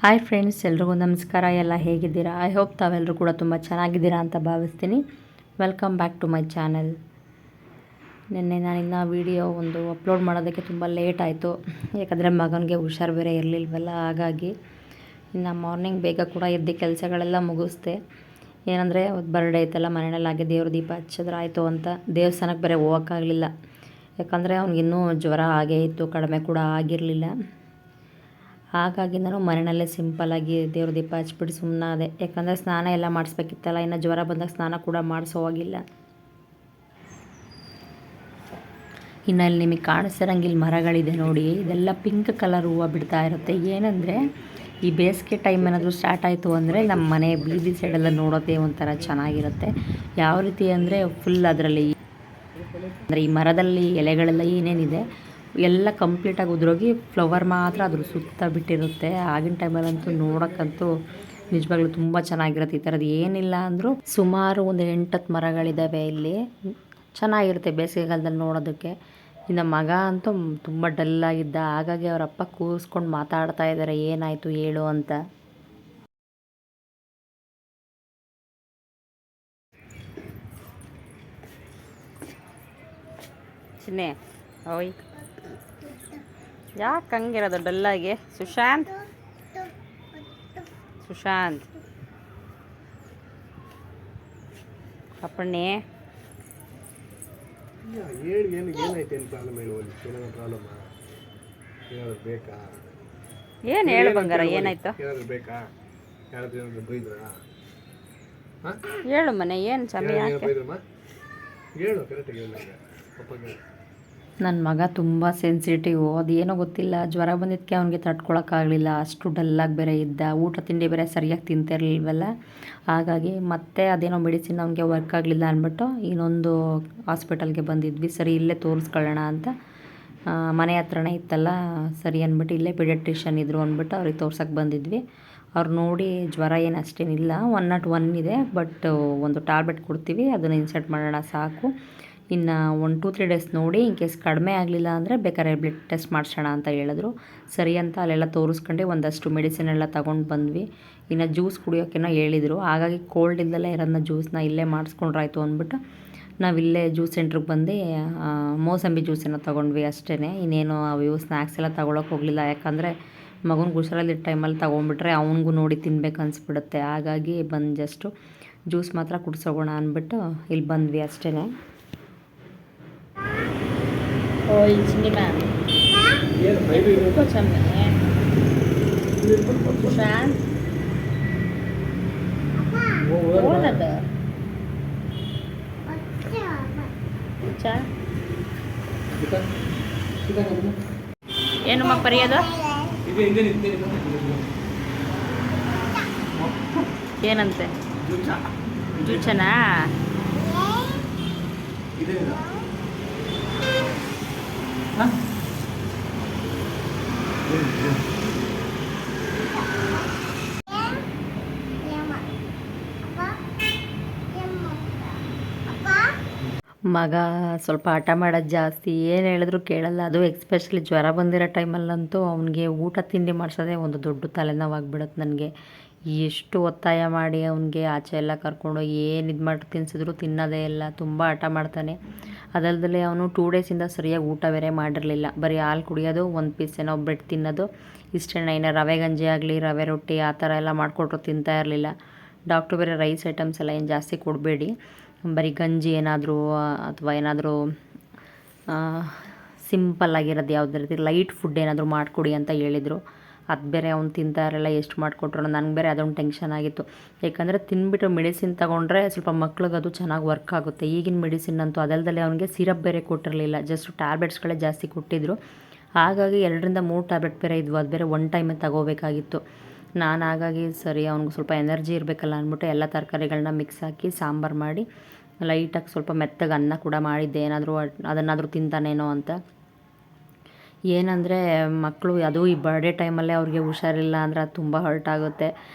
Hi friends, ಎಲ್ರಿಗೂ ನಮಸ್ಕಾರ. ಎಲ್ಲ ಹೇಗಿದ್ದೀರಾ? ಐ ಹೋಪ್ ತಾವೆಲ್ಲರೂ ಕೂಡ ತುಂಬ ಚೆನ್ನಾಗಿದ್ದೀರಾ ಅಂತ ಭಾವಿಸ್ತೀನಿ. Welcome back to my channel. ನಿನ್ನೆ ನಾನಿನ್ನು ವೀಡಿಯೋ ಅಪ್ಲೋಡ್ ಮಾಡೋದಕ್ಕೆ ತುಂಬ ಲೇಟ್ ಆಯಿತು. ಯಾಕಂದರೆ ಮಗನಿಗೆ ಹುಷಾರು ಬೇರೆ ಇರಲಿಲ್ವಲ್ಲ, ಹಾಗಾಗಿ ಇನ್ನು ಮಾರ್ನಿಂಗ್ ಬೇಗ ಕೂಡ ಎದ್ದು ಕೆಲಸಗಳೆಲ್ಲ ಮುಗಿಸ್ದೆ. ಏನಂದರೆ ಬರ್ಡೇ ಐತಲ್ಲ, ಮನೆಯಲ್ಲಿ ಹಾಗೆ ದೇವ್ರ ದೀಪ ಹಚ್ಚಿದ್ರೆ ಆಯಿತು ಅಂತ ದೇವಸ್ಥಾನಕ್ಕೆ ಬೇರೆ ಹೋಗೋಕ್ಕಾಗಲಿಲ್ಲ. ಯಾಕಂದರೆ ಅವ್ನಿಗಿನ್ನೂ ಜ್ವರ ಹಾಗೇ ಇತ್ತು, ಕಡಿಮೆ ಕೂಡ ಆಗಿರಲಿಲ್ಲ. ಹಾಗಾಗಿ ನಾನು ಮನೆಯಲ್ಲೇ ಸಿಂಪಲ್ಲಾಗಿ ದೇವ್ರ ದೀಪ ಹಚ್ಬಿಟ್ಟು ಸುಮ್ಮನಾದೆ. ಯಾಕಂದರೆ ಸ್ನಾನ ಎಲ್ಲ ಮಾಡಿಸ್ಬೇಕಿತ್ತಲ್ಲ, ಇನ್ನು ಜ್ವರ ಬಂದಾಗ ಸ್ನಾನ ಕೂಡ ಮಾಡಿಸೋವಾಗಿಲ್ಲ. ಇನ್ನು ಇಲ್ಲಿ ನಿಮಗೆ ಕಾಣಿಸ್ತಿರಂಗೆ ಇಲ್ಲಿ ಮರಗಳಿದೆ ನೋಡಿ, ಇದೆಲ್ಲ ಪಿಂಕ್ ಕಲರ್ ಹೂವು ಬಿಡ್ತಾ ಇರುತ್ತೆ. ಏನಂದರೆ ಈ ಬೇಸಿಗೆ ಟೈಮ್ ಏನಾದರೂ ಸ್ಟಾರ್ಟ್ ಆಯಿತು ಅಂದರೆ ನಮ್ಮ ಮನೆ ಬೀದಿ ಸೈಡೆಲ್ಲ ನೋಡೋದೇ ಒಂಥರ ಚೆನ್ನಾಗಿರುತ್ತೆ. ಯಾವ ರೀತಿ ಅಂದರೆ ಫುಲ್ ಅದರಲ್ಲಿ ಅಂದರೆ ಈ ಮರದಲ್ಲಿ ಎಲೆಗಳೆಲ್ಲ ಏನೇನಿದೆ ಎಲ್ಲ ಕಂಪ್ಲೀಟಾಗಿ ಉದುರೋಗಿ ಫ್ಲವರ್ ಮಾತ್ರ ಅದ್ರ ಸುತ್ತ ಬಿಟ್ಟಿರುತ್ತೆ. ಆಗಿನ ಟೈಮಲ್ಲಂತೂ ನೋಡೋಕ್ಕಂತೂ ನಿಜವಾಗ್ಲೂ ತುಂಬ ಚೆನ್ನಾಗಿರುತ್ತೆ. ಈ ಥರದ್ದು ಏನಿಲ್ಲ ಅಂದರೂ ಸುಮಾರು ಒಂದು 8-10 ಮರಗಳಿದ್ದಾವೆ ಇಲ್ಲಿ. ಚೆನ್ನಾಗಿರುತ್ತೆ ಬೇಸಿಗೆಗಾಲದಲ್ಲಿ ನೋಡೋದಕ್ಕೆ. ಇನ್ನು ಮಗ ಅಂತೂ ತುಂಬ ಡಲ್ಲಾಗಿದ್ದ, ಹಾಗಾಗಿ ಅವರಪ್ಪ ಕೂರಿಸ್ಕೊಂಡು ಮಾತಾಡ್ತಾ ಇದ್ದಾರೆ, ಏನಾಯಿತು ಹೇಳು ಅಂತ. ಚಿನ್ನೆ ಓಯ್, ಯಾಕೆ ಹಂಗಿರೋದು ಡಲ್ಲಾಗಿ? ಸುಶಾಂತ್ ಅಪ್ಪಣ್ಣಿ ಏನು ಹೇಳು ಬಂಗಾರ, ಏನಾಯ್ತು ಹೇಳು ಮನೆ, ಏನು ಸಮಯ? ನನ್ನ ಮಗ ತುಂಬ ಸೆನ್ಸಿಟಿವ್, ಅದೇನೋ ಗೊತ್ತಿಲ್ಲ, ಜ್ವರ ಬಂದಿದ್ದಕ್ಕೆ ಅವನಿಗೆ ತಡ್ಕೊಳಕ್ಕಾಗಲಿಲ್ಲ. ಅಷ್ಟು ಡಲ್ಲಾಗಿ ಬೇರೆ ಇದ್ದ, ಊಟ ತಿಂಡಿ ಬೇರೆ ಸರಿಯಾಗಿ ತಿಂತಿರಲಿಲ್ವಲ್ಲ, ಹಾಗಾಗಿ ಮತ್ತೆ ಅದೇನೋ ಮೆಡಿಸಿನ್ ಅವನಿಗೆ ವರ್ಕ್ ಆಗಲಿಲ್ಲ ಅಂದ್ಬಿಟ್ಟು ಇನ್ನೊಂದು ಹಾಸ್ಪಿಟಲ್ಗೆ ಬಂದಿದ್ವಿ. ಸರಿ ಇಲ್ಲೇ ತೋರಿಸ್ಕೊಳ್ಳೋಣ ಅಂತ, ಮನೆ ಹತ್ರನೇ ಇತ್ತಲ್ಲ, ಸರಿ ಅಂದ್ಬಿಟ್ಟು ಇಲ್ಲೇ ಪಿಡಿಯಾಟ್ರಿಷಿಯನ್ ಇದ್ದರು ಅಂದ್ಬಿಟ್ಟು ಅವ್ರಿಗೆ ತೋರ್ಸೋಕ್ಕೆ ಬಂದಿದ್ವಿ. ಅವ್ರು ನೋಡಿ ಜ್ವರ ಏನು ಅಷ್ಟೇನಿಲ್ಲ, 101 ಇದೆ, ಬಟ್ ಒಂದು ಟ್ಯಾಬ್ಲೆಟ್ ಕೊಡ್ತೀವಿ, ಅದನ್ನು ಇನ್ಸರ್ಟ್ ಮಾಡೋಣ ಸಾಕು. ಇನ್ನು 1-2-3 ಡೇಸ್ ನೋಡಿ, ಇನ್ ಕೇಸ್ ಕಡಿಮೆ ಆಗಲಿಲ್ಲ ಅಂದರೆ ಬೇಕಾದ್ರೆ ಬ್ಲಡ್ ಟೆಸ್ಟ್ ಮಾಡಿಸೋಣ ಅಂತ ಹೇಳಿದ್ರು. ಸರಿ ಅಂತ ಅಲ್ಲೆಲ್ಲ ತೋರಿಸ್ಕೊಂಡು ಒಂದಷ್ಟು ಮೆಡಿಸಿನ್ ಎಲ್ಲ ತೊಗೊಂಡು ಬಂದ್ವಿ. ಇನ್ನು ಜ್ಯೂಸ್ ಕುಡಿಯೋಕ್ಕೇನೋ ಹೇಳಿದರು, ಹಾಗಾಗಿ ಕೋಲ್ಡ್ ಇಲ್ಲದಲ್ಲೇ ಇರೋದನ್ನ ಜ್ಯೂಸ್ನ ಇಲ್ಲೇ ಮಾಡಿಸ್ಕೊಂಡ್ರಾಯ್ತು ಅಂದ್ಬಿಟ್ಟು ನಾವಿಲ್ಲೇ ಜ್ಯೂಸ್ ಸೆಂಟ್ರಿಗೆ ಬಂದು ಮೋಸಂಬಿ ಜ್ಯೂಸನ್ನು ತೊಗೊಂಡ್ವಿ ಅಷ್ಟೇ. ಇನ್ನೇನು ಅವು ಸ್ನ್ಯಾಕ್ಸ್ ಎಲ್ಲ ತೊಗೊಳಕ್ಕೆ ಹೋಗಲಿಲ್ಲ, ಯಾಕಂದರೆ ಮಗನಿಗೆ ಹುಷಾರಿಲ್ಲದ ಟೈಮಲ್ಲಿ ತೊಗೊಂಡ್ಬಿಟ್ರೆ ಅವನಿಗೂ ನೋಡಿ ತಿನ್ಬೇಕು ಅನಿಸ್ಬಿಡುತ್ತೆ. ಹಾಗಾಗಿ ಬಂದು ಜಸ್ಟು ಜ್ಯೂಸ್ ಮಾತ್ರ ಕುಡಿಸೋಗೋಣ ಅಂದ್ಬಿಟ್ಟು ಇಲ್ಲಿ ಬಂದ್ವಿ ಅಷ್ಟೇ. ಓಯ್ ಚಿನ್ನಿ ಮ್ಯಾಮ್ ಸುಶಾಂತ್ ಓದದು ಏನಮ್ಮ ಬರೆಯೋದು? ಏನಂತೆ? ಜೂಚನಾ? ಮಗ ಸ್ವಲ್ಪ ಹಠ ಮಾಡೋದು ಜಾಸ್ತಿ, ಏನು ಹೇಳಿದ್ರು ಕೇಳಲ್ಲ. ಅದು ಎಕ್ಸ್ಪೆಷಲಿ ಜ್ವರ ಬಂದಿರೋ ಟೈಮಲ್ಲಂತೂ ಅವನಿಗೆ ಊಟ ತಿಂಡಿ ಮಾಡಿಸೋದೇ ಒಂದು ದೊಡ್ಡ ತಲೆನೋವಾಗಿಬಿಡುತ್ತೆ ನನಗೆ. ಎಷ್ಟು ಒತ್ತಾಯ ಮಾಡಿ ಅವನಿಗೆ ಆಚೆ ಎಲ್ಲ ಕರ್ಕೊಂಡು ಏನು ಇದು ಮಾಡಿ ತಿನ್ಸಿದ್ರು ತಿನ್ನೋದೇ ಇಲ್ಲ, ತುಂಬ ಹಠ ಮಾಡ್ತಾನೆ. ಅದಲ್ಲದೆ ಅವನು 2 ಡೇಸಿಂದ ಸರಿಯಾಗಿ ಊಟ ಬೇರೆ ಮಾಡಿರಲಿಲ್ಲ, ಬರೀ ಹಾಲು ಕುಡಿಯೋದು, ಒಂದು ಪೀಸ್ ಏನೋ ಬ್ರೆಡ್ ತಿನ್ನೋದು, ಇಷ್ಟೇನ. ಇನ್ನು ರವೆ ಗಂಜಿ ಆಗಲಿ, ರವೆ ರೊಟ್ಟಿ ಆ ಥರ ಎಲ್ಲ ಮಾಡಿಕೊಟ್ರು ತಿಂತಾ ಇರಲಿಲ್ಲ. ಡಾಕ್ಟ್ರು ಬೇರೆ ರೈಸ್ ಐಟಮ್ಸ್ ಎಲ್ಲ ಏನು ಜಾಸ್ತಿ ಕೊಡಬೇಡಿ, ಬರೀ ಗಂಜಿ ಏನಾದರೂ ಅಥವಾ ಏನಾದರೂ ಸಿಂಪಲ್ಲಾಗಿರೋದು ಯಾವುದೇ ರೀತಿ ಲೈಟ್ ಫುಡ್ ಏನಾದರೂ ಮಾಡಿಕೊಡಿ ಅಂತ ಹೇಳಿದರು. ಅದು ಬೇರೆ ಅವ್ನು ತಿಂತಾ ಇರಲ್ಲ, ಎಷ್ಟು ಮಾಡಿಕೊಟ್ರು ನನಗೆ ಬೇರೆ ಅದೊಂದು ಟೆನ್ಷನ್ ಆಗಿತ್ತು. ಯಾಕಂದರೆ ತಿಂದುಬಿಟ್ಟು ಮೆಡಿಸಿನ್ ತೊಗೊಂಡ್ರೆ ಸ್ವಲ್ಪ ಮಕ್ಳಿಗೆ ಅದು ಚೆನ್ನಾಗಿ ವರ್ಕ್ ಆಗುತ್ತೆ. ಈಗಿನ ಮೆಡಿಸಿನ್ ಅಂತೂ ಅದಲ್ಲದೆ ಅವನಿಗೆ ಸಿರಪ್ ಬೇರೆ ಕೊಟ್ಟಿರಲಿಲ್ಲ, ಜಸ್ಟ್ ಟ್ಯಾಬ್ಲೆಟ್ಸ್ಗಳೇ ಜಾಸ್ತಿ ಕೊಟ್ಟಿದ್ದರು. ಹಾಗಾಗಿ 2-3 ಟ್ಯಾಬ್ಲೆಟ್ ಬೇರೆ ಇದ್ವು, ಅದು ಬೇರೆ ಒನ್ ಟೈಮೇ ತಗೋಬೇಕಾಗಿತ್ತು. ನಾನು ಹಾಗಾಗಿ ಸರಿ ಅವ್ನಿಗೆ ಸ್ವಲ್ಪ ಎನರ್ಜಿ ಇರಬೇಕಲ್ಲ ಅಂದ್ಬಿಟ್ಟು ಎಲ್ಲ ತರಕಾರಿಗಳನ್ನ ಮಿಕ್ಸ್ ಹಾಕಿ ಸಾಂಬಾರು ಮಾಡಿ ಲೈಟಾಗಿ ಸ್ವಲ್ಪ ಮೆತ್ತಗೆ ಅನ್ನ ಕೂಡ ಮಾಡಿದ್ದೆ, ಏನಾದರೂ ಅದನ್ನಾದರೂ ತಿಂತಾನೇನೋ ಅಂತ. ಏನಂದರೆ ಮಕ್ಕಳು ಅದು ಈ ಬರ್ಡೇ ಟೈಮಲ್ಲೇ ಅವ್ರಿಗೆ ಹುಷಾರಿಲ್ಲ ಅಂದರೆ ಅದು ತುಂಬ ಹರ್ಟ್ ಆಗುತ್ತೆ.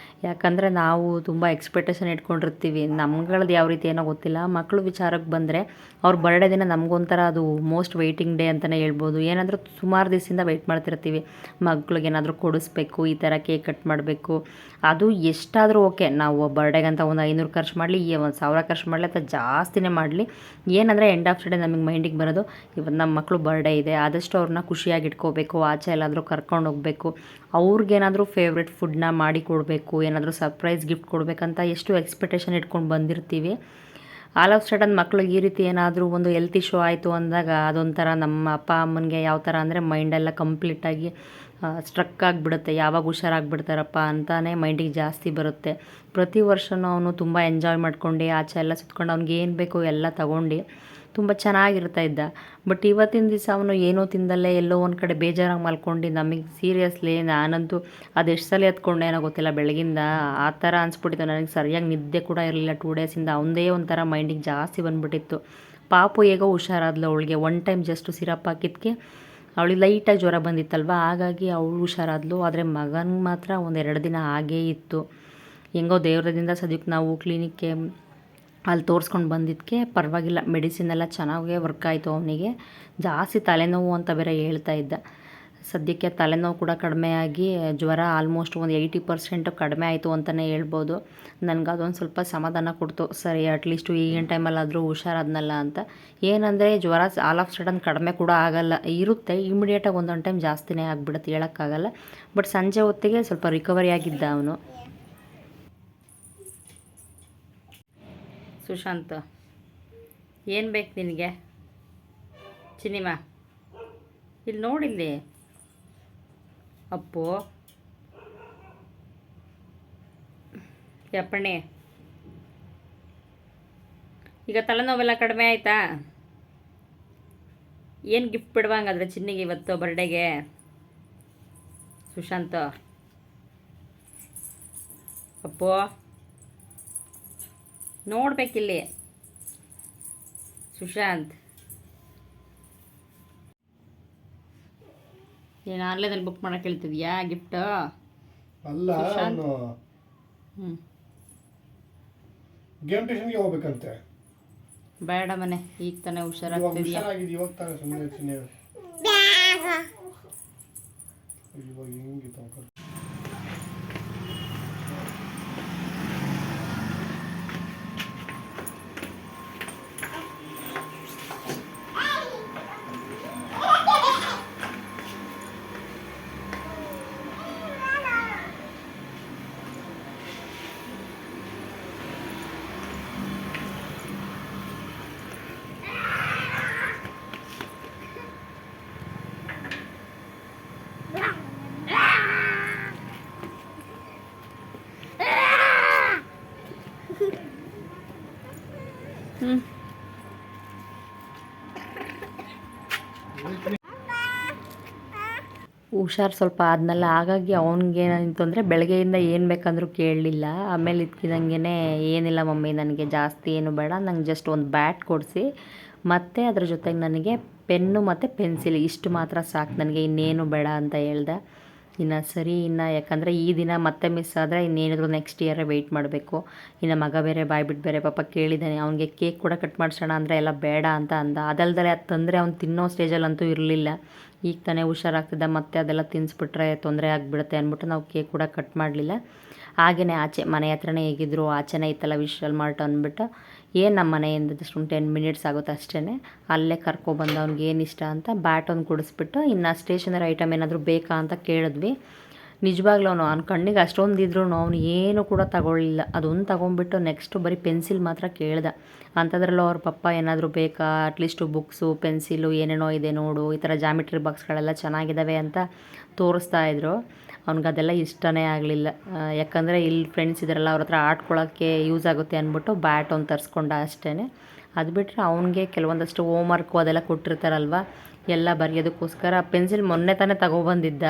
ಯಾಕಂದರೆ ನಾವು ತುಂಬ ಎಕ್ಸ್ಪೆಕ್ಟೇಷನ್ ಇಟ್ಕೊಂಡಿರ್ತೀವಿ. ನಮ್ಗಳದ್ದು ಯಾವ ರೀತಿ ಏನೋ ಗೊತ್ತಿಲ್ಲ. ಮಕ್ಕಳು ವಿಚಾರಕ್ಕೆ ಬಂದರೆ ಅವ್ರ ಬರ್ಡೇ ದಿನ ನಮಗೊಂಥರ ಅದು ಮೋಸ್ಟ್ ವೆಯ್ಟಿಂಗ್ ಡೇ ಅಂತಲೇ ಹೇಳ್ಬೋದು. ಏನಂದ್ರೆ ಸುಮಾರು ದಿವಸದಿಂದ ವೆಯ್ಟ್ ಮಾಡ್ತಿರ್ತೀವಿ. ಮಕ್ಳಿಗೇನಾದರೂ ಕೊಡಿಸ್ಬೇಕು, ಈ ಥರ ಕೇಕ್ ಕಟ್ ಮಾಡಬೇಕು. ಅದು ಎಷ್ಟಾದರೂ ಓಕೆ, ನಾವು ಬರ್ಡೇಗಂತ ಒಂದು 500 ಖರ್ಚು ಮಾಡಲಿ, 1000 ಖರ್ಚು ಮಾಡಲಿ ಅಥವಾ ಜಾಸ್ತಿನೇ ಮಾಡಲಿ, ಏನಂದರೆ ಎಂಡ್ ಆಫ್ ದ ಡೇ ನಮಗೆ ಮೈಂಡಿಗೆ ಬರೋದು ಇವತ್ತು ನಮ್ಮ ಮಕ್ಕಳು ಬರ್ಡೇ ಇದೆ, ಆದಷ್ಟು ಅವ್ರನ್ನ ಖುಷಿಯಾಗಿ ಇಟ್ಕೋಬೇಕು, ಆಚೆ ಎಲ್ಲಾದರೂ ಕರ್ಕೊಂಡು ಹೋಗಬೇಕು, ಅವ್ರಿಗೇನಾದರೂ ಫೇವ್ರೆಟ್ ಫುಡ್ನ ಮಾಡಿ ಕೊಡಬೇಕು, ಏನಾದರೂ ಸರ್ಪ್ರೈಸ್ ಗಿಫ್ಟ್ ಕೊಡಬೇಕಂತ ಎಷ್ಟು ಎಕ್ಸ್ಪೆಕ್ಟೇಷನ್ ಇಟ್ಕೊಂಡು ಬಂದಿರ್ತೀವಿ. ಆಲ್ ಆಫ್ ಸಡನ್ ಮಕ್ಳಿಗೆ ಈ ರೀತಿ ಏನಾದರೂ ಒಂದು ಹೆಲ್ತ್ ಇಶ್ಯೂ ಆಯಿತು ಅಂದಾಗ ಅದೊಂಥರ ನಮ್ಮ ಅಪ್ಪ ಅಮ್ಮನಿಗೆ ಯಾವ ಥರ ಅಂದರೆ ಮೈಂಡೆಲ್ಲ ಕಂಪ್ಲೀಟಾಗಿ ಸ್ಟ್ರಕ್ ಆಗಿಬಿಡುತ್ತೆ. ಯಾವಾಗ ಹುಷಾರಾಗಿಬಿಡ್ತಾರಪ್ಪ ಅಂತಲೇ ಮೈಂಡಿಗೆ ಜಾಸ್ತಿ ಬರುತ್ತೆ. ಪ್ರತಿ ವರ್ಷವೂ ಅವನು ತುಂಬ ಎಂಜಾಯ್ ಮಾಡ್ಕೊಂಡು ಆಚೆ ಎಲ್ಲ ಸುತ್ಕೊಂಡು ಅವ್ನಿಗೆ ಏನು ಬೇಕೋ ಎಲ್ಲ ತಗೊಂಡು ತುಂಬ ಚೆನ್ನಾಗಿರ್ತಾ ಇದ್ದ. ಬಟ್ ಇವತ್ತಿನ ದಿವಸ ಅವನು ಏನೋ ತಿಂದಲ್ಲೇ ಎಲ್ಲೋ ಒಂದು ಕಡೆ ಬೇಜಾರಾಗಿ ಮಲ್ಕೊಂಡು ನಮಗೆ ಸೀರಿಯಸ್ಲಿ ನಾನಂತೂ ಅದೆಷ್ಟು ಸಲ ಎತ್ಕೊಂಡೆ ಏನೋ ಗೊತ್ತಿಲ್ಲ, ಬೆಳಗಿಂದ ಆ ಥರ ಅನಿಸ್ಬಿಟ್ಟಿತ್ತು. ನನಗೆ ಸರಿಯಾಗಿ ನಿದ್ದೆ ಕೂಡ ಇರಲಿಲ್ಲ 2 ಡೇಸಿಂದ. ಅವನದೇ ಒಂಥರ ಮೈಂಡಿಗೆ ಜಾಸ್ತಿ ಬಂದುಬಿಟ್ಟಿತ್ತು. ಪಾಪು ಹೇಗೋ ಹುಷಾರಾದ್ಲು. ಅವಳಿಗೆ ಒನ್ ಟೈಮ್ ಜಸ್ಟ್ ಸಿರಪ್ ಹಾಕಿದ್ದಕ್ಕೆ ಅವಳಿಗೆ ಲೈಟಾಗಿ ಜ್ವರ ಬಂದಿತ್ತಲ್ವ, ಹಾಗಾಗಿ ಅವಳು ಹುಷಾರಾದ್ಲು. ಆದರೆ ಮಗನಿಗೆ ಮಾತ್ರ 1-2 ದಿನ ಹಾಗೇ ಇತ್ತು. ಹೆಂಗೋ ದೇವ್ರದಿಂದ ಸದ್ಯಕ್ಕೆ ನಾವು ಕ್ಲಿನಿಕ್ಗೆ ಅಲ್ಲಿ ತೋರಿಸ್ಕೊಂಡು ಬಂದಿದ್ದಕ್ಕೆ ಪರವಾಗಿಲ್ಲ, ಮೆಡಿಸಿನ್ ಎಲ್ಲ ಚೆನ್ನಾಗೇ ವರ್ಕ್ ಆಯಿತು. ಅವನಿಗೆ ಜಾಸ್ತಿ ತಲೆನೋವು ಅಂತ ಬೇರೆ ಹೇಳ್ತಾ ಇದ್ದ. ಸದ್ಯಕ್ಕೆ ತಲೆನೋವು ಕೂಡ ಕಡಿಮೆ ಆಗಿ ಜ್ವರ ಆಲ್ಮೋಸ್ಟ್ ಒಂದು 80% ಕಡಿಮೆ ಆಯಿತು ಅಂತಲೇ ಹೇಳ್ಬೋದು. ನನಗೆ ಅದೊಂದು ಸ್ವಲ್ಪ ಸಮಾಧಾನ ಕೊಡ್ತು. ಸರಿ, ಅಟ್ಲೀಸ್ಟು ಈಗಿನ ಟೈಮಲ್ಲಾದರೂ ಹುಷಾರಾದ್ನಲ್ಲ ಅಂತ. ಏನಂದರೆ ಜ್ವರ ಆಲ್ ಆಫ್ ಸಡನ್ ಕಡಿಮೆ ಕೂಡ ಆಗಲ್ಲ, ಇರುತ್ತೆ ಇಮಿಡಿಯೇಟಾಗಿ ಒಂದೊಂದು ಟೈಮ್ ಜಾಸ್ತಿನೇ ಆಗಿಬಿಡುತ್ತೆ, ಹೇಳೋಕ್ಕಾಗಲ್ಲ. ಬಟ್ ಸಂಜೆ ಹೊತ್ತಿಗೆ ಸ್ವಲ್ಪ ರಿಕವರಿ ಆಗಿದ್ದ ಅವನು. ಸುಶಾಂತ್, ಏನು ಬೇಕು ನಿನಗೆ? ಚಿನಿಮಾ ಇಲ್ಲಿ ನೋಡಿಲ್ಲಿ. ಅಪ್ಪು, ಯಪ್ಪಣ್ಣೆ, ಈಗ ತಲೆನೋವೆಲ್ಲ ಕಡಿಮೆ ಆಯಿತಾ? ಏನು ಗಿಫ್ಟ್ ಬಿಡುವಂಗಾದ್ರೆ ಚಿನ್ನಿಗೆ ಇವತ್ತು ಬರ್ಡೇಗೆ? ಸುಶಾಂತ್, ಅಪ್ಪು ನೋಡ್ಬೇಕಿಲ್ಲಿ. ಸುಶಾಂತ್, ಏನು ಆನ್ಲೈನಲ್ಲಿ ಬುಕ್ ಮಾಡೋಕೆ ಹೇಳ್ತಿದ್ಯಾ ಗಿಫ್ಟ್? ಅಲ್ಲ, ಅವನು ಗೇಮ್ ಸ್ಟೇಷನ್ಗೆ ಹೋಗ್ಬೇಕಂತೆ. ಬೇಡ ಮನೆ, ಈಗ ತಾನೇ ಹುಷಾರಾಗ್ತಿದ್ಯಾ? ಇವಾಗ ತಾನೇ ಸುಮ್ಮನೆ ಇವಾಗ ಹೆಂಗಿತ್ತು? ಹುಷಾರು ಸ್ವಲ್ಪ ಆದ್ನಲ್ಲ, ಹಾಗಾಗಿ ಅವ್ನಿಗೇನಾಯಿತು ಅಂದರೆ ಬೆಳಗ್ಗೆಯಿಂದ ಏನು ಬೇಕಂದ್ರೂ ಕೇಳಲಿಲ್ಲ. ಆಮೇಲೆ ಇದ್ಕಿದಂಗೆ ಏನಿಲ್ಲ ಮಮ್ಮಿ, ನನಗೆ ಜಾಸ್ತಿ ಏನು ಬೇಡ, ನಂಗೆ ಜಸ್ಟ್ ಒಂದು ಬ್ಯಾಟ್ ಕೊಡಿಸಿ ಮತ್ತು ಅದ್ರ ಜೊತೆಗೆ ನನಗೆ ಪೆನ್ನು ಮತ್ತು ಪೆನ್ಸಿಲ್ ಇಷ್ಟು ಮಾತ್ರ ಸಾಕು, ನನಗೆ ಇನ್ನೇನು ಬೇಡ ಅಂತ ಹೇಳ್ದೆ. ಇನ್ನು ಸರಿ, ಇನ್ನು ಯಾಕಂದರೆ ಈ ದಿನ ಮತ್ತೆ ಮಿಸ್ ಆದರೆ ಇನ್ನೇನಿದ್ರು ನೆಕ್ಸ್ಟ್ ಇಯರೇ ವೆಯ್ಟ್ ಮಾಡಬೇಕು. ಇನ್ನು ಮಗ ಬೇರೆ ಬಾಯ್ಬಿಟ್ಟು ಬೇರೆ ಪಾಪ ಕೇಳಿದ್ದಾನೆ, ಅವ್ನಿಗೆ ಕೇಕ್ ಕೂಡ ಕಟ್ ಮಾಡಿಸೋಣ ಅಂದರೆ ಎಲ್ಲ ಬೇಡ ಅಂತ ಅಂದ. ಅದಲ್ದಲೆ ಅದು ತಂದರೆ ಅವ್ನು ತಿನ್ನೋ ಸ್ಟೇಜಲ್ಲಂತೂ ಇರಲಿಲ್ಲ. ಈಗ ತಾನೇ ಹುಷಾರಾಗ್ತಿದ್ದ, ಮತ್ತೆ ಅದೆಲ್ಲ ತಿನ್ನಿಸ್ಬಿಟ್ರೆ ತೊಂದರೆ ಆಗಿಬಿಡುತ್ತೆ ಅಂದ್ಬಿಟ್ಟು ನಾವು ಕೇಕ್ ಕೂಡ ಕಟ್ ಮಾಡಲಿಲ್ಲ. ಹಾಗೆಯೇ ಆಚೆ ಮನೆ ಹತ್ರನೇ ಹೇಗಿದ್ರು ಆಚೆನೇ ಇತ್ತಲ್ಲ ವಿಶಾಲ್ ಮಾರ್ಟ್ ಅಂದ್ಬಿಟ್ಟು, ಏನು ನಮ್ಮ ಮನೆಯಿಂದ ಜಸ್ಟ್ ಒಂದು 10 ಮಿನಿಟ್ಸ್ ಆಗುತ್ತೆ ಅಷ್ಟೇ, ಅಲ್ಲೇ ಕರ್ಕೊಬಂದು ಅವ್ನಿಗೆ ಏನು ಇಷ್ಟ ಅಂತ ಬ್ಯಾಟ್ ಒಂದು ಕೊಡಿಸ್ಬಿಟ್ಟು, ಇನ್ನು ಸ್ಟೇಷನರಿ ಐಟಮ್ ಏನಾದರೂ ಬೇಕಾ ಅಂತ ಕೇಳಿದ್ವಿ. ನಿಜವಾಗ್ಲೂ ಅವ್ನ ಕಣ್ಣಿಗೆ ಅಷ್ಟೊಂದು ಇದ್ರೂ ಅವನು ಏನೂ ಕೂಡ ತಗೊಳ್ಳಿಲ್ಲ. ಅದೊಂದು ತೊಗೊಂಡ್ಬಿಟ್ಟು ನೆಕ್ಸ್ಟು ಬರೀ ಪೆನ್ಸಿಲ್ ಮಾತ್ರ ಕೇಳ್ದೆ. ಅಂಥದ್ರಲ್ಲೂ ಅವ್ರ ಪಪ್ಪ ಏನಾದರೂ ಬೇಕಾ, ಅಟ್ಲೀಸ್ಟು ಬುಕ್ಸು ಪೆನ್ಸಿಲು ಏನೇನೋ ಇದೆ ನೋಡು, ಈ ಥರ ಜಾಮಿಟ್ರಿ ಬಾಕ್ಸ್ಗಳೆಲ್ಲ ಚೆನ್ನಾಗಿದ್ದಾವೆ ಅಂತ ತೋರಿಸ್ತಾ ಇದ್ರು. ಅವ್ನಿಗೆ ಅದೆಲ್ಲ ಇಷ್ಟನೇ ಆಗಲಿಲ್ಲ. ಯಾಕಂದರೆ ಇಲ್ಲಿ ಫ್ರೆಂಡ್ಸ್ ಇದ್ದಾರಲ್ಲ, ಅವ್ರ ಹತ್ರ ಆಡ್ಕೊಳ್ಳೋಕ್ಕೆ ಯೂಸ್ ಆಗುತ್ತೆ ಅಂದ್ಬಿಟ್ಟು ಬ್ಯಾಟ್ ಒಂದು ತರಿಸ್ಕೊಂಡ ಅಷ್ಟೇ. ಅದು ಬಿಟ್ಟರೆ ಅವ್ನಿಗೆ ಕೆಲವೊಂದಷ್ಟು ಹೋಮ್ವರ್ಕು ಅದೆಲ್ಲ ಕೊಟ್ಟಿರ್ತಾರಲ್ವ, ಎಲ್ಲ ಬರೆಯೋದಕ್ಕೋಸ್ಕರ ಪೆನ್ಸಿಲ್ ಮೊನ್ನೆ ತಾನೇ ತಗೊಬಂದಿದ್ದ.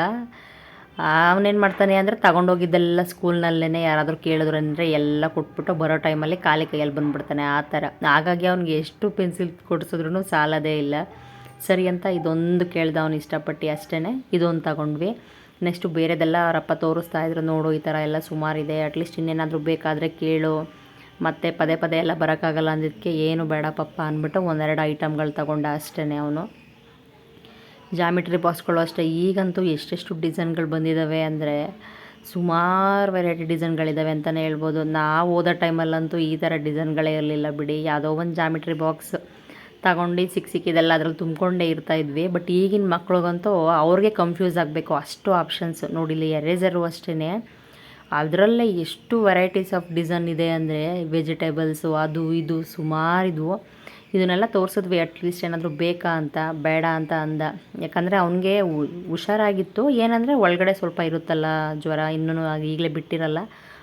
ಅವನೇನು ಮಾಡ್ತಾನೆ ಅಂದರೆ ತಗೊಂಡೋಗಿದ್ದೆಲ್ಲ ಸ್ಕೂಲ್ನಲ್ಲೇ ಯಾರಾದರೂ ಕೇಳಿದ್ರು ಅಂದರೆ ಎಲ್ಲ ಕೊಟ್ಬಿಟ್ಟು ಬರೋ ಟೈಮಲ್ಲಿ ಖಾಲಿ ಕೈಯಲ್ಲಿ ಬಂದುಬಿಡ್ತಾನೆ ಆ ಥರ. ಹಾಗಾಗಿ ಅವ್ನಿಗೆ ಎಷ್ಟು ಪೆನ್ಸಿಲ್ ಕೊಡಿಸಿದ್ರೂ ಸಾಲೋದೇ ಇಲ್ಲ. ಸರಿ ಅಂತ ಇದೊಂದು ಕೇಳ್ದ ಅವ್ನು ಇಷ್ಟಪಟ್ಟು ಅಷ್ಟೇ. ಇದೊಂದು ತಗೊಂಡ್ವಿ. ನೆಕ್ಸ್ಟು ಬೇರೆದೆಲ್ಲ ಅವರಪ್ಪ ತೋರಿಸ್ತಾ ಇದ್ರು, ನೋಡು ಈ ಥರ ಎಲ್ಲ ಸುಮಾರಿದೆ, ಅಟ್ಲೀಸ್ಟ್ ಇನ್ನೇನಾದರೂ ಬೇಕಾದರೆ ಕೇಳು, ಮತ್ತು ಪದೇ ಪದೇ ಎಲ್ಲ ಬರೋಕ್ಕಾಗಲ್ಲ ಅಂದಿದ್ದಕ್ಕೆ ಏನು ಬೇಡ ಪಪ್ಪ ಅಂದ್ಬಿಟ್ಟು ಒಂದೆರಡು ಐಟಮ್ಗಳು ತಗೊಂಡ ಅಷ್ಟೇ ಅವನು. ಜಾಮಿಟ್ರಿ ಬಾಕ್ಸ್ಗಳು ಅಷ್ಟೇ. ಈಗಂತೂ ಎಷ್ಟೆಷ್ಟು ಡಿಸೈನ್ಗಳು ಬಂದಿದ್ದಾವೆ ಅಂದರೆ ಸುಮಾರು ವೆರೈಟಿ ಡಿಸೈನ್ಗಳಿದ್ದಾವೆ ಅಂತಲೇ ಹೇಳ್ಬೋದು. ನಾವು ಓದೋ ಟೈಮಲ್ಲಂತೂ ಈ ಥರ ಡಿಸೈನ್ಗಳೇ ಇರಲಿಲ್ಲ ಬಿಡಿ. ಯಾವುದೋ ಒಂದು ಜಾಮಿಟ್ರಿ ಬಾಕ್ಸ್ ತಗೊಂಡು ಸಿಕ್ಕಿದೆಲ್ಲ ಅದ್ರಲ್ಲಿ ತುಂಬಿಕೊಂಡೇ ಇರ್ತಾಯಿದ್ವಿ. ಬಟ್ ಈಗಿನ ಮಕ್ಳಿಗಂತೂ ಅವ್ರಿಗೆ ಕನ್ಫ್ಯೂಸ್ ಆಗಬೇಕು, ಅಷ್ಟು ಆಪ್ಷನ್ಸ್. ನೋಡಿಲಿ ಎರೇಸರು ಅಷ್ಟೇ, ಅದರಲ್ಲೇ ಎಷ್ಟು ವೆರೈಟೀಸ್ ಆಫ್ ಡಿಸೈನ್ ಇದೆ ಅಂದರೆ ವೆಜಿಟೇಬಲ್ಸು ಅದು ಇದು ಸುಮಾರಿದ್ವು. ಇದನ್ನೆಲ್ಲ ತೋರಿಸಿದ್ವಿ, ಅಟ್ಲೀಸ್ಟ್ ಏನಾದರೂ ಬೇಕಾ ಅಂತ. ಬೇಡ ಅಂತ ಅಂದ, ಯಾಕಂದರೆ ಅವನಿಗೆ ಹುಷಾರಾಗಿತ್ತು. ಏನಂದರೆ ಒಳಗಡೆ ಸ್ವಲ್ಪ ಇರುತ್ತಲ್ಲ ಜ್ವರ, ಇನ್ನೂ ಈಗಲೇ ಬಿಟ್ಟಿರಲ್ಲ,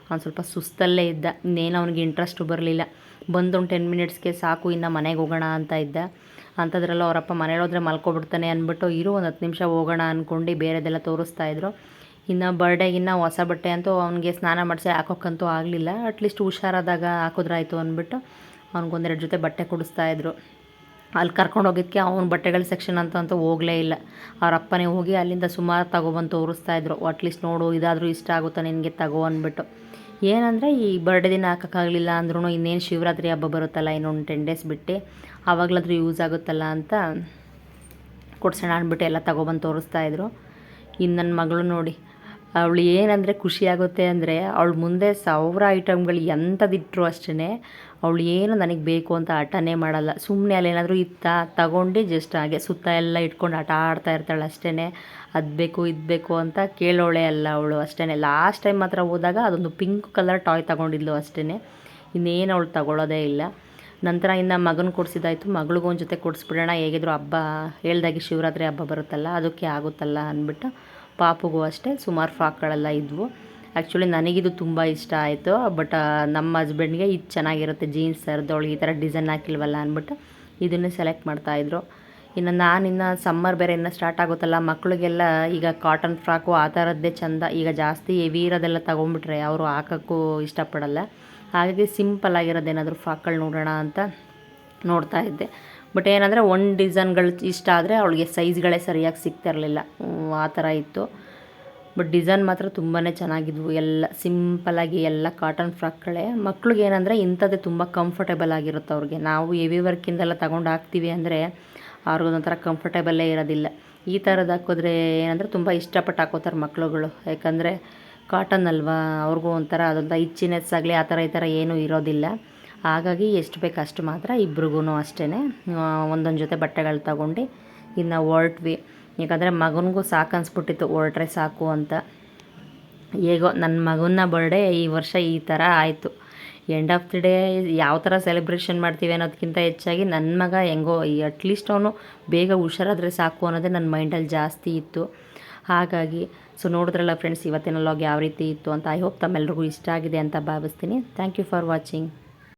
ಅವ್ನು ಸ್ವಲ್ಪ ಸುಸ್ತಲ್ಲೇ ಇದ್ದ. ಇನ್ನೇನು ಅವ್ನಿಗೆ ಇಂಟ್ರೆಸ್ಟು ಬರಲಿಲ್ಲ. ಬಂದು ಒಂದು 10 ಮಿನಿಟ್ಸ್ಗೆ ಸಾಕು, ಇನ್ನು ಮನೆಗೆ ಹೋಗೋಣ ಅಂತ ಇದ್ದ. ಅಂಥದ್ರಲ್ಲೂ ಅವರಪ್ಪ ಮನೇಲಿ ಹೋದರೆ ಮಲ್ಕೊಬಿಡ್ತಾನೆ ಅಂದ್ಬಿಟ್ಟು ಇರು ಒಂದು 10 ನಿಮಿಷ ಹೋಗೋಣ ಅಂದ್ಕೊಂಡು ಬೇರೆದೆಲ್ಲ ತೋರಿಸ್ತಾಯಿದ್ರು. ಇನ್ನು ಬರ್ಡೇಗಿನ್ನ ಹೊಸ ಬಟ್ಟೆ ಅಂತೂ ಅವನಿಗೆ ಸ್ನಾನ ಮಾಡಿಸಿ ಹಾಕೋಕ್ಕಂತೂ ಆಗಲಿಲ್ಲ. ಅಟ್ಲೀಸ್ಟ್ ಹುಷಾರಾದಾಗ ಹಾಕಿದ್ರಾಯ್ತು ಅಂದ್ಬಿಟ್ಟು ಅವ್ನಿಗೊಂದೆರಡು ಜೊತೆ ಬಟ್ಟೆ ಕೊಡಿಸ್ತಾಯಿದ್ರು. ಅಲ್ಲಿ ಕರ್ಕೊಂಡು ಹೋಗಿದ್ದಕ್ಕೆ ಅವ್ನ ಬಟ್ಟೆಗಳ ಸೆಕ್ಷನ್ ಅಂತೂ ಹೋಗಲೇ ಇಲ್ಲ. ಅವ್ರ ಅಪ್ಪನೇ ಹೋಗಿ ಅಲ್ಲಿಂದ ಸುಮಾರು ತಗೊಬಂದು ತೋರಿಸ್ತಾಯಿದ್ರು. ಅಟ್ಲೀಸ್ಟ್ ನೋಡು ಇದಾದರೂ ಇಷ್ಟ ಆಗುತ್ತಾ ನಿನಗೆ ತಗೋ ಅಂದ್ಬಿಟ್ಟು. ಏನಂದರೆ ಈ ಬರ್ಡೇ ದಿನ ಹಾಕೋಕ್ಕಾಗಲಿಲ್ಲ ಅಂದ್ರೂ ಇನ್ನೇನು ಶಿವರಾತ್ರಿ ಹಬ್ಬ ಬರುತ್ತಲ್ಲ, ಇನ್ನೊಂದು 10 ಡೇಸ್ ಬಿಟ್ಟು ಆವಾಗಲಾದರೂ ಯೂಸ್ ಆಗುತ್ತಲ್ಲ ಅಂತ ಕೊಡ್ಸೋಣ ಅಂದ್ಬಿಟ್ಟು ಎಲ್ಲ ತಗೊಬಂದು ತೋರಿಸ್ತಾಯಿದ್ರು. ಇನ್ನು ನನ್ನ ಮಗಳು ನೋಡಿ, ಅವಳು ಏನಂದರೆ ಖುಷಿಯಾಗುತ್ತೆ ಅಂದರೆ ಅವಳು ಮುಂದೆ 1000 ಐಟಮ್ಗಳು ಎಂಥದಿಟ್ಟರು ಅಷ್ಟೇ, ಅವಳು ಏನು ನನಗೆ ಬೇಕು ಅಂತ ಹಠನೇ ಮಾಡಲ್ಲ. ಸುಮ್ಮನೆ ಅಲ್ಲೇನಾದರೂ ತಗೊಂಡು ಜಸ್ಟ್ ಹಾಗೆ ಸುತ್ತ ಎಲ್ಲ ಇಟ್ಕೊಂಡು ಆಟ ಆಡ್ತಾ ಇರ್ತಾಳೆ ಅಷ್ಟೇ. ಅದು ಬೇಕು ಇದು ಬೇಕು ಅಂತ ಕೇಳೋಳೆ ಅಲ್ಲ ಅವಳು ಅಷ್ಟೇ. ಲಾಸ್ಟ್ ಟೈಮ್ ಮಾತ್ರ ಹೋದಾಗ ಅದೊಂದು ಪಿಂಕ್ ಕಲರ್ ಟಾಯ್ ತಗೊಂಡಿದ್ಲು ಅಷ್ಟೇ, ಇನ್ನೇನು ಅವಳು ತಗೊಳ್ಳೋದೇ ಇಲ್ಲ. ನಂತರ ಇನ್ನು ಮಗನ ಕೊಡಿಸಿದಾಯ್ತು, ಮಗಳಿಗೂ ಒಂದು ಜೊತೆ ಕೊಡಿಸ್ಬಿಡೋಣ, ಹೇಗಿದ್ರು ಹಬ್ಬ ಹೇಳ್ದಾಗೆ ಶಿವರಾತ್ರಿ ಹಬ್ಬ ಬರುತ್ತಲ್ಲ ಅದಕ್ಕೆ ಆಗುತ್ತಲ್ಲ ಅಂದ್ಬಿಟ್ಟು. ಪಾಪುಗೂ ಅಷ್ಟೇ ಸುಮಾರು ಫ್ರಾಕ್ಗಳೆಲ್ಲ ಇದ್ವು. ಆ್ಯಕ್ಚುಲಿ ನನಗಿದು ತುಂಬ ಇಷ್ಟ ಆಯಿತು, ಬಟ್ ನಮ್ಮ ಹಸ್ಬೆಂಡ್ಗೆ ಇದು ಚೆನ್ನಾಗಿರುತ್ತೆ, ಜೀನ್ಸ್ ಥರದವಳು ಈ ಥರ ಡಿಸೈನ್ ಹಾಕಿಲ್ವಲ್ಲ ಅಂದ್ಬಿಟ್ಟು ಇದನ್ನೇ ಸೆಲೆಕ್ಟ್ ಮಾಡ್ತಾಯಿದ್ರು. ಇನ್ನು ಸಮ್ಮರ್ ಬೇರೆ ಇನ್ನೂ ಸ್ಟಾರ್ಟ್ ಆಗುತ್ತಲ್ಲ, ಮಕ್ಕಳಿಗೆಲ್ಲ ಈಗ ಕಾಟನ್ ಫ್ರಾಕು ಆ ಥರದ್ದೇ ಚೆಂದ. ಈಗ ಜಾಸ್ತಿ ಹೆವಿ ಇರೋದೆಲ್ಲ ತೊಗೊಂಬಿಟ್ರೆ ಅವರು ಹಾಕೋಕ್ಕೂ ಇಷ್ಟಪಡಲ್ಲ. ಹಾಗಾಗಿ ಸಿಂಪಲ್ ಆಗಿರೋದೇನಾದರೂ ಫ್ರಾಕ್ಗಳು ನೋಡೋಣ ಅಂತ ನೋಡ್ತಾ ಇದ್ದೆ. ಬಟ್ ಏನಂದರೆ ಒಂದು ಡಿಸೈನ್ಗಳು ಇಷ್ಟ ಆದರೆ ಅವಳಿಗೆ ಸೈಜ್ಗಳೇ ಸರಿಯಾಗಿ ಸಿಗ್ತಿರಲಿಲ್ಲ, ಆ ಥರ ಇತ್ತು. ಬಟ್ ಡಿಸೈನ್ ಮಾತ್ರ ತುಂಬಾ ಚೆನ್ನಾಗಿದ್ವು. ಎಲ್ಲ ಸಿಂಪಲ್ಲಾಗಿ ಎಲ್ಲ ಕಾಟನ್ ಫ್ರಾಕ್ಗಳೇ. ಮಕ್ಳಿಗೆ ಏನಂದರೆ ಇಂಥದ್ದೇ ತುಂಬ ಕಂಫರ್ಟೇಬಲ್ ಆಗಿರುತ್ತೆ ಅವ್ರಿಗೆ. ನಾವು ಹೆವಿ ವರ್ಕಿಂದೆಲ್ಲ ತಗೊಂಡು ಹಾಕ್ತೀವಿ ಅಂದರೆ ಅವ್ರಿಗೊಂಥರ ಕಂಫರ್ಟೇಬಲ್ಲೇ ಇರೋದಿಲ್ಲ. ಈ ಥರದ್ದು ಹಾಕಿದ್ರೆ ಏನಂದರೆ ತುಂಬ ಇಷ್ಟಪಟ್ಟು ಹಾಕೋತಾರೆ ಮಕ್ಳುಗಳು, ಯಾಕಂದರೆ ಕಾಟನ್ ಅಲ್ವಾ, ಅವ್ರಿಗೂ ಒಂಥರ ಅದೊಂಥರ ಇಚ್ಚಿನೆಸ್ ಆಗಲಿ ಆ ಥರ ಈ ಥರ ಏನೂ ಇರೋದಿಲ್ಲ. ಹಾಗಾಗಿ ಎಷ್ಟು ಬೇಕು ಅಷ್ಟು ಮಾತ್ರ ಇಬ್ರಿಗೂ ಅಷ್ಟೇ ಒಂದೊಂದು ಜೊತೆ ಬಟ್ಟೆಗಳು ತಗೊಂಡು ಇನ್ನು ಹೊರಟ್ವಿ. ಯಾಕಂದರೆ ಮಗನಿಗೂ ಸಾಕು ಅನಿಸ್ಬಿಟ್ಟಿತ್ತು, ಹೊರಟ್ರೆ ಸಾಕು ಅಂತ. ಹೇಗೋ ನನ್ನ ಮಗನ ಬರ್ಡೇ ಈ ವರ್ಷ ಈ ಥರ ಆಯಿತು. ಎಂಡ್ ಆಫ್ ದಿ ಡೇ ಯಾವ ಥರ ಸೆಲೆಬ್ರೇಷನ್ ಮಾಡ್ತೀವಿ ಅನ್ನೋದಕ್ಕಿಂತ ಹೆಚ್ಚಾಗಿ ನನ್ನ ಮಗ ಹೆಂಗೋ ಅಟ್ಲೀಸ್ಟ್ ಅವನು ಬೇಗ ಹುಷಾರಾದರೆ ಸಾಕು ಅನ್ನೋದೇ ನನ್ನ ಮೈಂಡಲ್ಲಿ ಜಾಸ್ತಿ ಇತ್ತು. ಹಾಗಾಗಿ ನೋಡಿದ್ರಲ್ಲ ಫ್ರೆಂಡ್ಸ್, ಇವತ್ತಿನ ವ್ಲಾಗ್ ಯಾವ ರೀತಿ ಇತ್ತು ಅಂತ. ಐ ಹೋಪ್ ತಮ್ಮೆಲ್ರಿಗೂ ಇಷ್ಟ ಆಗಿದೆ ಅಂತ ಭಾವಿಸ್ತೀನಿ. Thank you for watching.